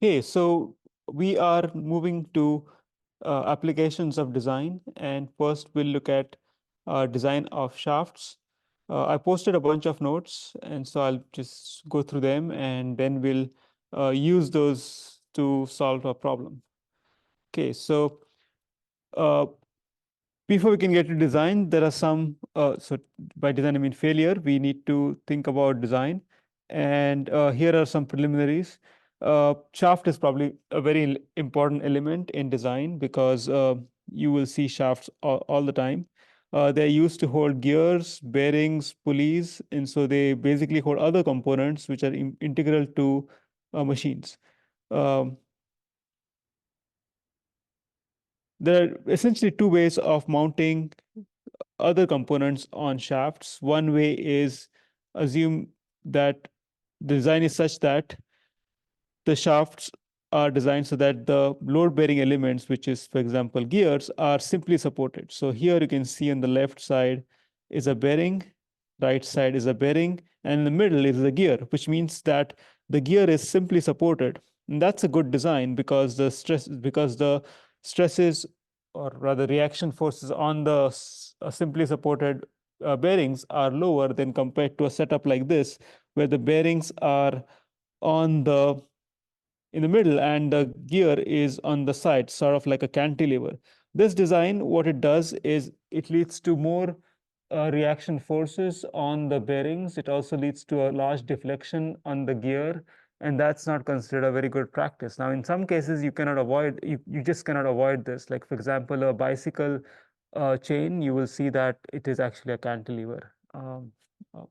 Hey, so we are moving to applications of design, and first we'll look at design of shafts. I posted a bunch of notes, and so I'll just go through them, and then we'll use those to solve a problem. Okay, so uh, before we can get to design, there are some, so by design, I mean failure. We need to think about design. And here are some preliminaries. Shaft is probably a very important element in design because you will see shafts all the time. They're used to hold gears, bearings, pulleys, and so they basically hold other components which are integral to machines. Um, there are essentially two ways of mounting other components on shafts. One way is assume that the design is such that the shafts are designed so that the load bearing elements, which is, for example, gears, are simply supported. So here you can see on the left side is a bearing, right side is a bearing, and in the middle is the gear, which means that the gear is simply supported. And that's a good design because the stresses, or rather reaction forces on the simply supported bearings are lower than compared to a setup like this, where the bearings are on the in the middle and the gear is on the side, sort of like a cantilever. This design, what it does is it leads to more reaction forces on the bearings. It also leads to a large deflection on the gear, and that's not considered a very good practice. Now, in some cases, you just cannot avoid this. Like, for example, a bicycle chain, you will see that it is actually a cantilever.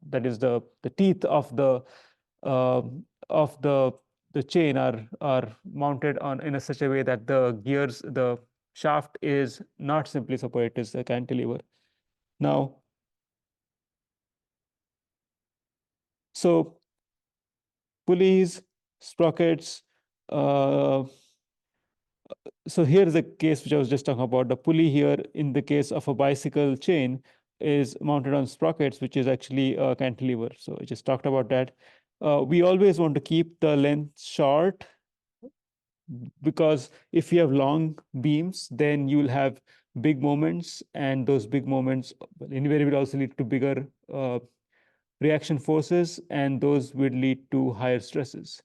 That is the teeth uh, of the chain are mounted on in a such a way that the shaft is not simply supported, it is a cantilever. Now, so pulleys, sprockets. Uh, so here's the case which I was just talking about. The pulley here, in the case of a bicycle chain, is mounted on sprockets, which is actually a cantilever. So I just talked about that. We always want to keep the length short because if you have long beams, then you'll have big moments, and those big moments invariably also lead to bigger reaction forces, and those will lead to higher stresses.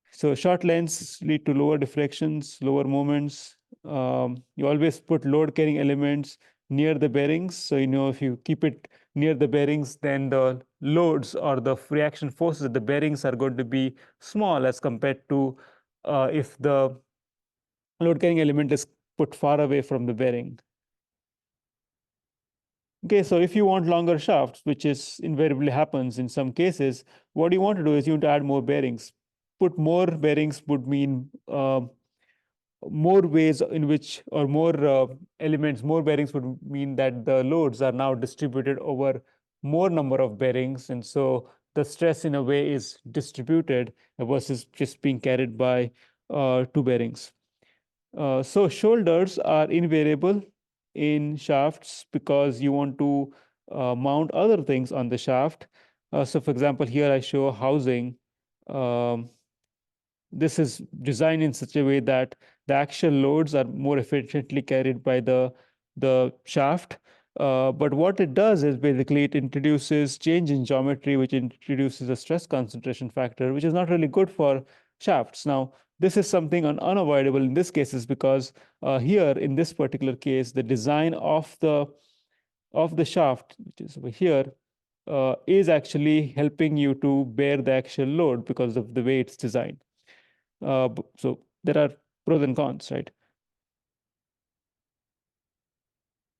So short lengths lead to lower deflections, lower moments. You always put load carrying elements near the bearings. So, if you keep it near the bearings, then the loads or the reaction forces of the bearings are going to be small as compared to if the load carrying element is put far away from the bearing. Okay, so if you want longer shafts, which is invariably happens in some cases, what you want to do is you want to add more bearings. Put more bearings would mean more ways in which, or more elements, more bearings would mean that the loads are now distributed over more number of bearings. And so the stress in a way is distributed versus just being carried by two bearings. So shoulders are invariable in shafts because you want to mount other things on the shaft. So for example, here I show housing. Um, this is designed in such a way that the actual loads are more efficiently carried by the shaft. But what it does is basically it introduces change in geometry, which introduces a stress concentration factor, which is not really good for shafts. Now, this is something unavoidable in this case is because here in this particular case, the design of the shaft, which is over here, is actually helping you to bear the actual load because of the way it's designed. So there are pros and cons, right?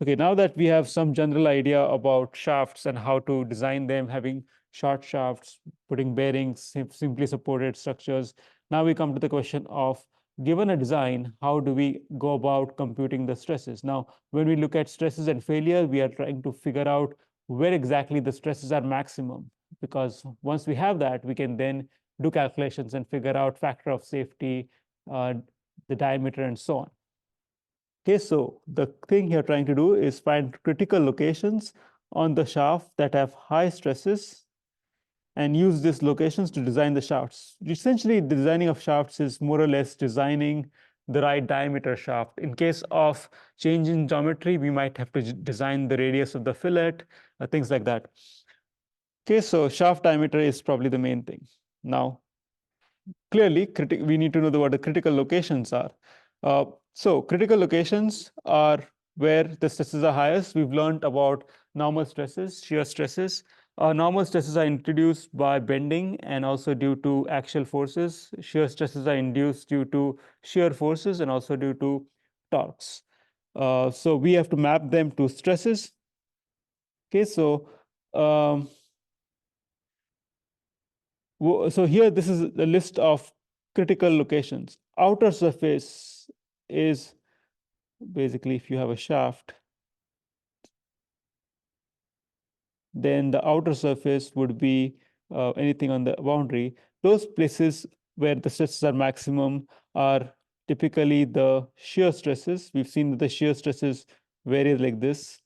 Okay, now that we have some general idea about shafts and how to design them, having short shafts, putting bearings, simply supported structures, now we come to the question of, given a design, how do we go about computing the stresses? Now, when we look at stresses and failure, we are trying to figure out where exactly the stresses are maximum, because once we have that, we can then do calculations and figure out factor of safety, uh, the diameter, and so on. Okay, so the thing you're trying to do is find critical locations on the shaft that have high stresses and use these locations to design the shafts. Essentially, the designing of shafts is more or less designing the right diameter shaft. In case of change in geometry, we might have to design the radius of the fillet, things like that. Okay, so shaft diameter is probably the main thing. Now, clearly, we need to know what the critical locations are. So critical locations are where the stresses are highest. We've learned about normal stresses, shear stresses. Normal stresses are introduced by bending and also due to axial forces. Shear stresses are induced due to shear forces and also due to torques. So we have to map them to stresses. Okay, so um, so here this is the list of critical locations. Outer surface is basically if you have a shaft, then the outer surface would be anything on the boundary. Those places where the stresses are maximum are typically the shear stresses. We've seen that the shear stresses vary like this.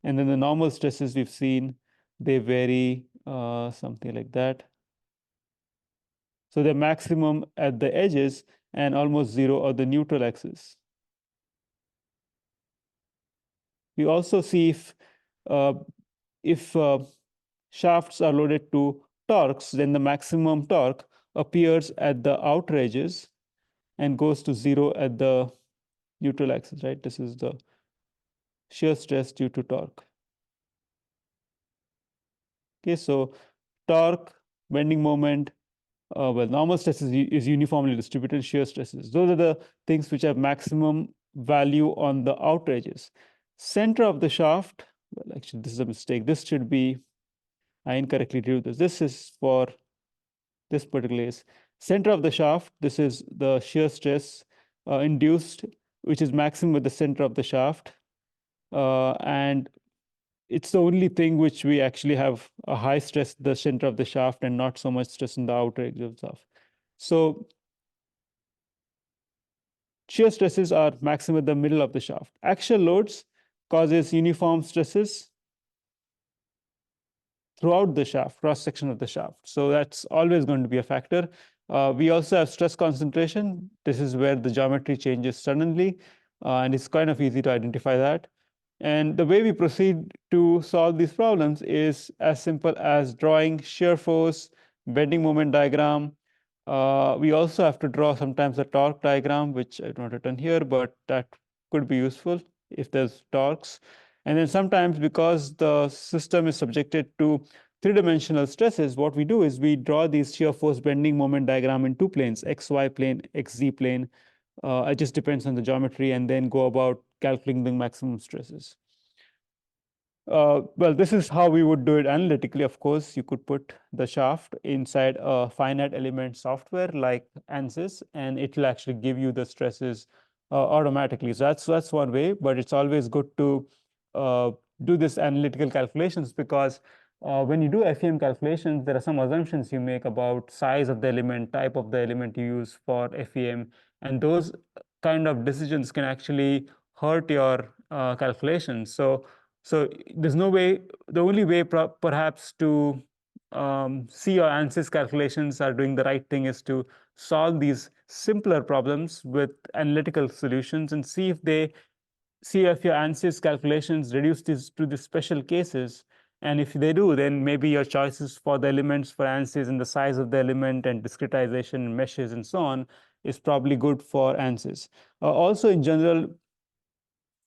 And then the normal stresses we've seen, they vary something like that. So they're maximum at the edges and almost zero at the neutral axis. We also see if shafts are loaded to torques, then the maximum torque appears at the outer edges and goes to zero at the neutral axis, right? This is the shear stress due to torque. Okay, so torque, bending moment, well, normal stress is uniformly distributed, shear stresses. Those are the things which have maximum value on the outer edges. Center of the shaft, well, actually, this is a mistake. This should be, I incorrectly drew this. This is for this particular case. Center of the shaft, this is the shear stress induced, which is maximum at the center of the shaft. And it's the only thing which we actually have a high stress at the center of the shaft and not so much stress in the outer edge of the shaft. So shear stresses are maximum at the middle of the shaft. Axial loads causes uniform stresses throughout the shaft, cross section of the shaft. So that's always going to be a factor. We also have stress concentration. This is where the geometry changes suddenly, and it's kind of easy to identify that. And the way we proceed to solve these problems is as simple as drawing shear force, bending moment diagram. We also have to draw sometimes a torque diagram, which I don't written here, but that could be useful if there's torques. And then sometimes because the system is subjected to three-dimensional stresses, what we do is we draw these shear force bending moment diagram in two planes, XY plane, XZ plane. It just depends on the geometry, and then go about calculating the maximum stresses. Well, this is how we would do it analytically. Of course, you could put the shaft inside a finite element software like ANSYS, and it will actually give you the stresses automatically. So that's one way, but it's always good to do this analytical calculations because when you do FEM calculations, there are some assumptions you make about size of the element, type of the element you use for FEM, and those kind of decisions can actually hurt your calculations. So there's no way, the only way perhaps to see your ANSYS calculations are doing the right thing is to solve these simpler problems with analytical solutions and see if your ANSYS calculations reduce this to the special cases. And if they do, then maybe your choices for the elements for ANSYS and the size of the element and discretization, meshes, and so on is probably good for ANSYS. Also, in general,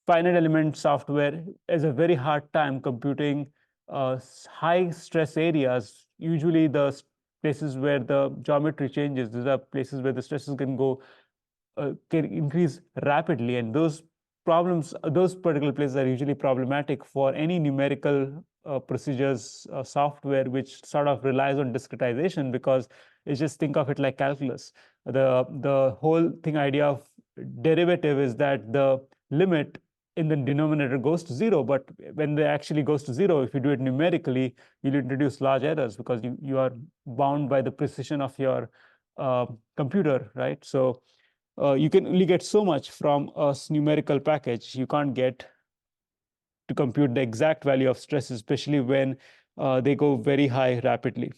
finite element software has a very hard time computing high stress areas. Usually the places where the geometry changes, these are places where the stresses can increase rapidly, and those problems, those particular places are usually problematic for any numerical procedures software which sort of relies on discretization, because it's just think of it like calculus. The whole thing idea of derivative is that the limit in the denominator goes to zero, but when it actually goes to zero, if you do it numerically, you'll introduce large errors because you are bound by the precision of your computer, right? So you can only get so much from a numerical package. You can't get to compute the exact value of stress, especially when they go very high rapidly.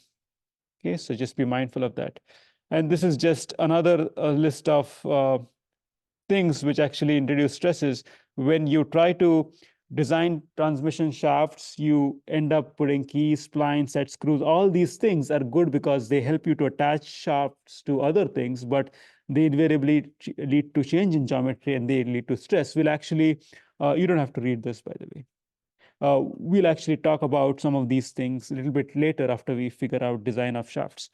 Okay, so just be mindful of that. And this is just another list of things which actually introduce stresses. When you try to design transmission shafts, you end up putting keys, splines, set screws. All these things are good because they help you to attach shafts to other things, but they invariably lead to change in geometry and they lead to stress. We'll actually, you don't have to read this, by the way. We'll actually talk about some of these things a little bit later after we figure out design of shafts.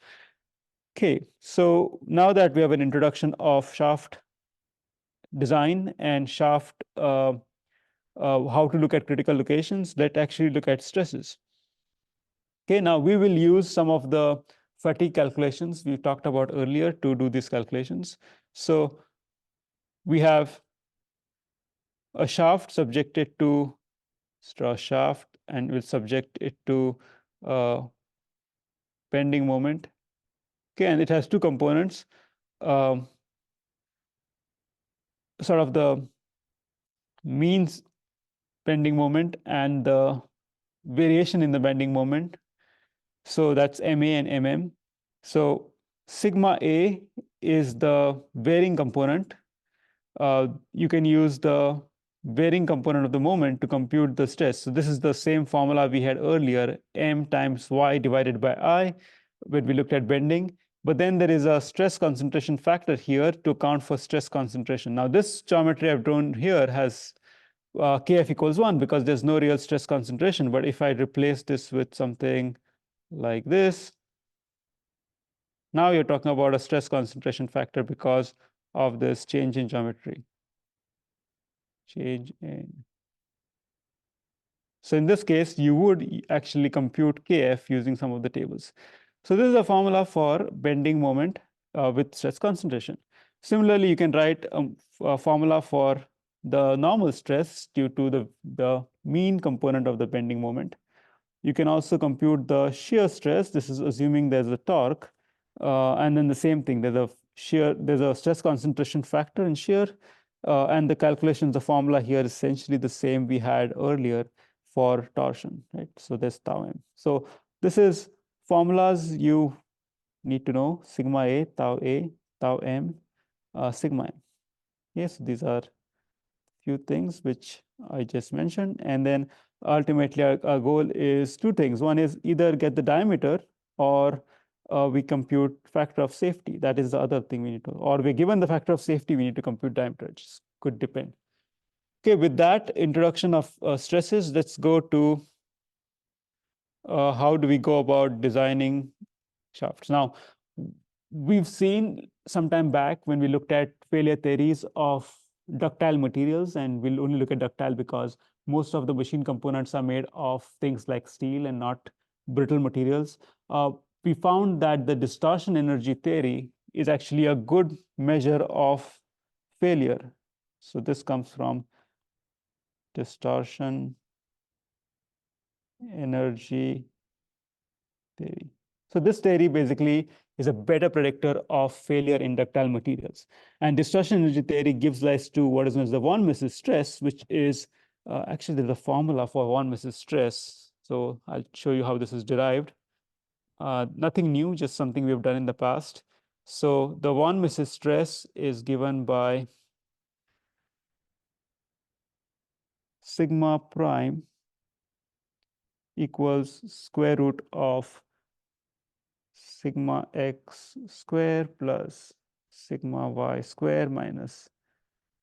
Okay, so now that we have an introduction of shaft design and shaft, how to look at critical locations, let's actually look at stresses. Okay, now we will use some of the fatigue calculations we talked about earlier to do these calculations. So we have a shaft subjected to straw shaft, and we'll subject it to bending moment. Okay, and it has two components, um, sort of the means bending moment and the variation in the bending moment. So that's MA and MM. So sigma A is the varying component. You can use the varying component of the moment to compute the stress. So this is the same formula we had earlier, M times Y divided by I, when we looked at bending. But then there is a stress concentration factor here to account for stress concentration. Now this geometry I've drawn here has Kf equals 1 because there's no real stress concentration. But if I replace this with something like this, now you're talking about a stress concentration factor because of this change in geometry. Change in. So in this case, you would actually compute Kf using some of the tables. So this is a formula for bending moment with stress concentration. Similarly, you can write a formula for the normal stress due to the mean component of the bending moment. You can also compute the shear stress. This is assuming there's a torque. And then the same thing, there's a stress concentration factor in shear. And the calculations, the formula here is essentially the same we had earlier for torsion, right? So there's tau m. So this is formulas you need to know: sigma A, tau m, sigma m. Yes, these are few things which I just mentioned. And then ultimately our goal is two things. One is either get the diameter or we compute factor of safety. That is the other thing we need to, or we're given the factor of safety, we need to compute diameter. It just could depend. Okay, with that introduction of stresses, let's go to how do we go about designing shafts. Now, we've seen some time back when we looked at failure theories of ductile materials, and we'll only look at ductile because most of the machine components are made of things like steel and not brittle materials. We found that the distortion energy theory is actually a good measure of failure. So this comes from distortion energy theory. So this theory basically is a better predictor of failure in ductile materials. And distortion energy theory gives rise to what is known as the von Mises stress, which is actually there's a formula for von Mises stress. So I'll show you how this is derived. Nothing new, just something we've done in the past. So the von Mises stress is given by sigma prime equals square root of sigma x square plus sigma y square minus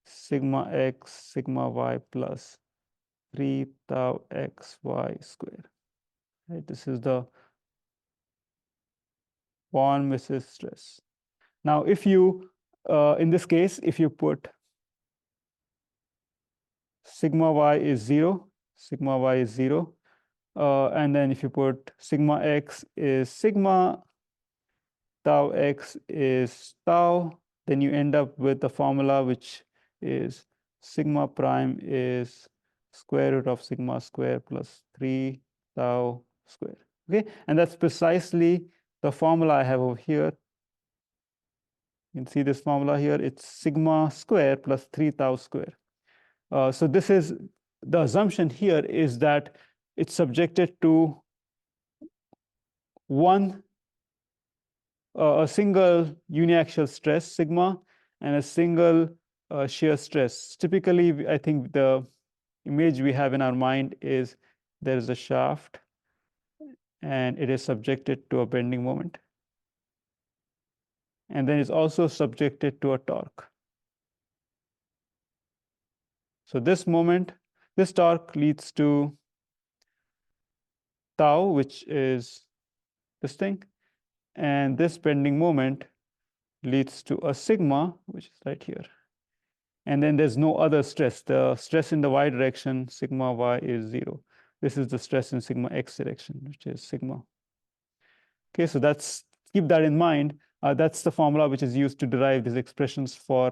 sigma x sigma y plus 3 tau x y square. Right? This is the von Mises stress. Now, if you, in this case, if you put sigma y is 0, sigma y is 0, and then if you put sigma x is sigma, tau x is tau, then you end up with the formula which is sigma prime is square root of sigma square plus 3 tau square. Okay, and that's precisely the formula I have over here. You can see this formula here. It's sigma square plus 3 tau square. So this is the assumption here is that it's subjected to a single uniaxial stress sigma and a single shear stress. Typically, I think the image we have in our mind is there is a shaft and it is subjected to a bending moment, and then it's also subjected to a torque. So this torque leads to tau, which is this thing, and this bending moment leads to a sigma, which is right here. And then there's no other stress. The stress in the y direction, sigma y, is 0. This is the stress in sigma x direction, which is sigma. Okay, so keep that in mind. That's the formula which is used to derive these expressions for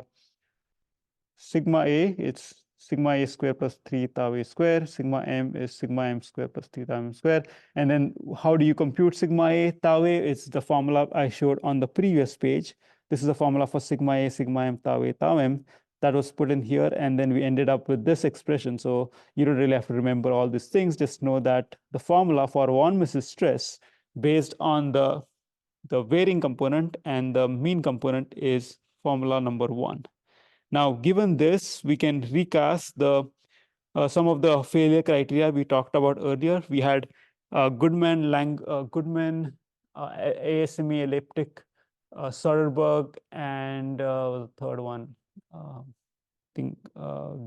sigma a. It's sigma a square plus 3 tau a square. Sigma m is sigma m square plus 3 tau m square. And then how do you compute sigma a tau a? It's the formula I showed on the previous page. This is the formula for sigma a, sigma m, tau a, tau m. That was put in here, and then we ended up with this expression. So you don't really have to remember all these things. Just know that the formula for von Mises stress based on the varying component and the mean component is formula number 1. Now, given this, we can recast some of the failure criteria we talked about earlier. We had Goodman, ASME elliptic, Soderberg, and the third one, I think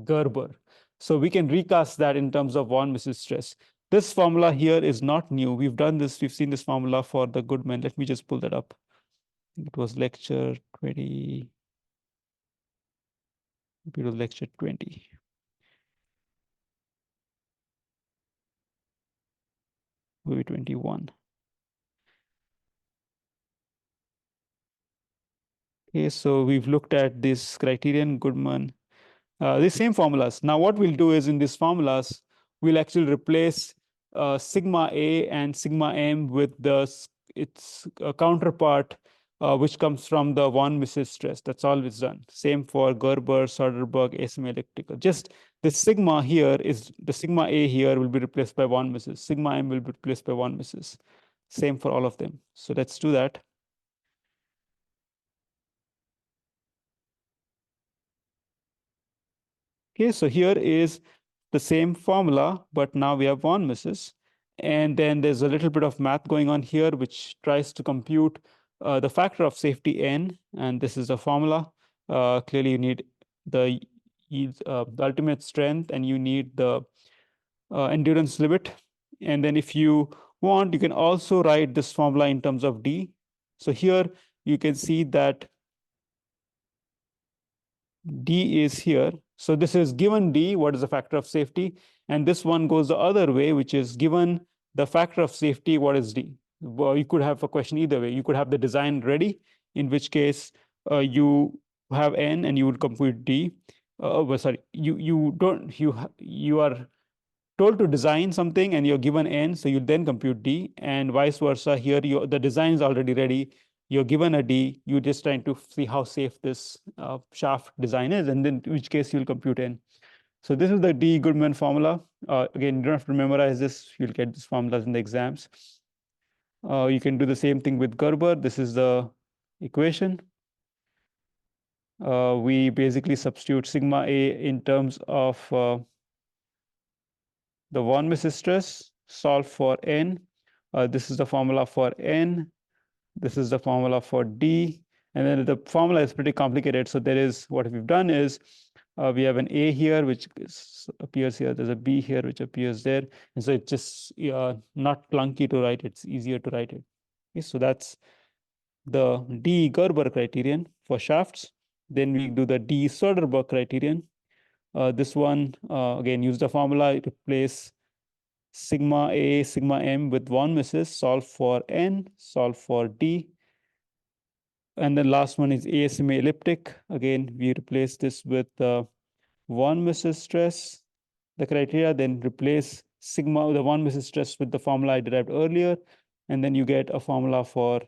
Gerber. So we can recast that in terms of von Mises stress. This formula here is not new. We've done this. We've seen this formula for the Goodman. Let me just pull that up. I think it was lecture 20. It was lecture 20. Maybe 21. Okay, so we've looked at this criterion, Goodman, the same formulas. Now, what we'll do is in these formulas, we'll actually replace sigma A and sigma M with its counterpart, which comes from the von Mises stress. That's all it's done. Same for Gerber, Soderberg, ASME elliptical. Just the sigma here is the sigma A here will be replaced by von Mises. Sigma M will be replaced by von Mises. Same for all of them. So let's do that. Okay, so here is the same formula, but now we have von Mises. And then there's a little bit of math going on here, which tries to compute the factor of safety n. And this is the formula. Clearly, you need the ultimate strength, and you need the endurance limit. And then if you want, you can also write this formula in terms of d. So here you can see that d is here. So this is given d, what is the factor of safety? And this one goes the other way, which is given the factor of safety, what is d? Well, you could have a question either way. You could have the design ready, in which case you have n and you would compute d. Well, sorry, you are told to design something and you're given n, so you then compute d, and vice versa. Here, the design is already ready. You're given a d. You're just trying to see how safe this shaft design is, and then in which case you'll compute n. So this is the d Goodman formula. Again, you don't have to memorize this. You'll get these formulas in the exams. You can do the same thing with Gerber. This is the equation. We basically substitute sigma a in terms of the von Mises stress, solve for n. This is the formula for n. This is the formula for d. And then the formula is pretty complicated. So there is, what we've done is, we have an a here, which appears here. There's a b here, which appears there. And so it's just not clunky to write. It's easier to write it. Okay, so that's the d Gerber criterion for shafts. Then we do the d Soderberg criterion. This one, again, use the formula, replace sigma a, sigma m with von Mises, solve for n, solve for d. And then last one is ASME elliptic. Again, we replace this with von Mises stress, the criteria, then replace sigma, the von Mises stress with the formula I derived earlier. And then you get a formula for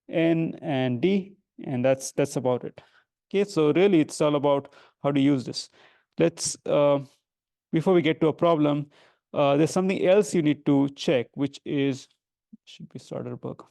n and d, and that's about it. Okay, so really it's all about how to use this. Let's, before we get to a problem, there's something else you need to check, which is Should be Soderbergh.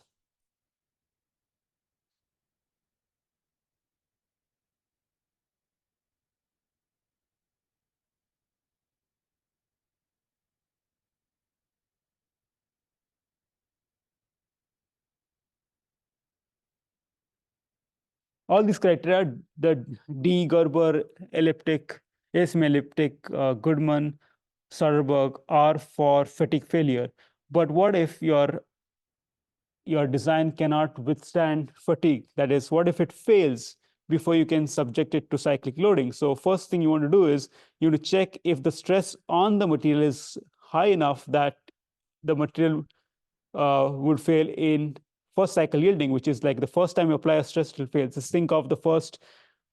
All these criteria, the D, Gerber, elliptic, asymelliptic, Goodman, Soderbergh, are for fatigue failure. But what if your design cannot withstand fatigue? That is, what if it fails before you can subject it to cyclic loading? So first thing you want to do is you want to check if the stress on the material is high enough that the material would fail in first cycle yielding, which is like the first time you apply a stress, it will fail. Just think of the first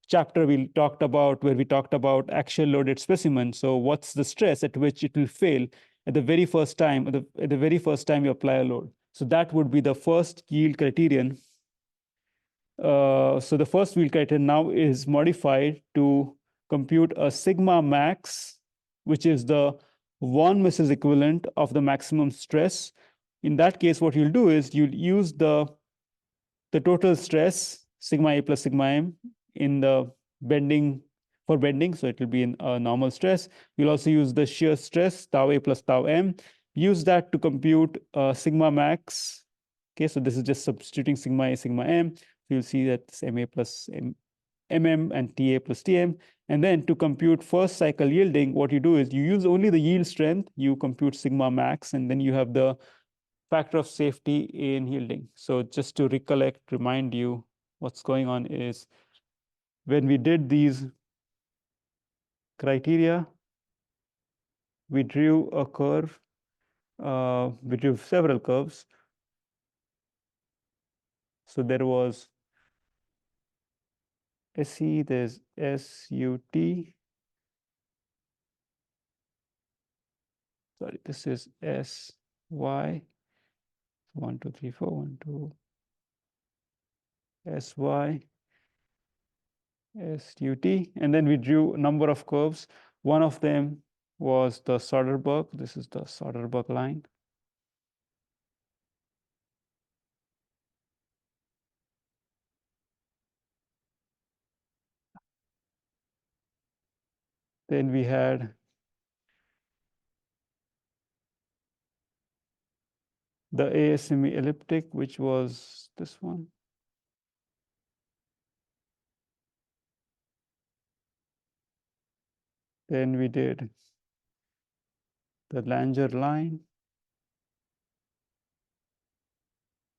chapter we talked about, where we talked about axial loaded specimen. So what's the stress at which it will fail at the very first time, at the very first time you apply a load? So that would be the first yield criterion. So the first yield criterion now is modified to compute a sigma max, which is the von Mises equivalent of the maximum stress. In that case, what you'll do is you'll use the total stress, sigma A plus sigma M, in the bending, for bending. So it will be in a normal stress. You'll also use the shear stress, tau A plus tau M. Use that to compute sigma max. Okay, so this is just substituting sigma A, sigma M. So you'll see that it's MA plus MM and TA plus TM. And then to compute first cycle yielding, what you do is you use only the yield strength, you compute sigma max, and then you have the factor of safety in yielding. So just to recollect, remind you, what's going on is when we did these criteria, we drew a curve, we drew several curves. So there was SE, there's SUT. Sorry, this is SY. 1, 2, 3, 4, 1, 2. SY, SUT. And then we drew a number of curves. One of them was the Soderbergh. This is the Soderbergh line. Then we had the ASME elliptic, which was this one. Then we did the Langer line.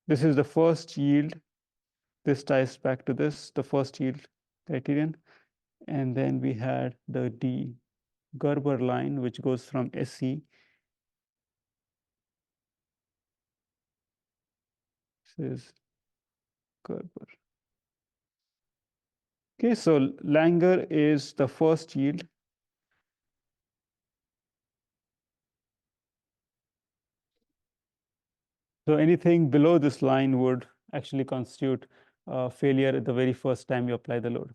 This is the first yield. This ties back to this, the first yield criterion. And then we had the D Gerber line, which goes from SE. This is Gerber. Okay, so Langer is the first yield. So anything below this line would actually constitute failure at the very first time you apply the load.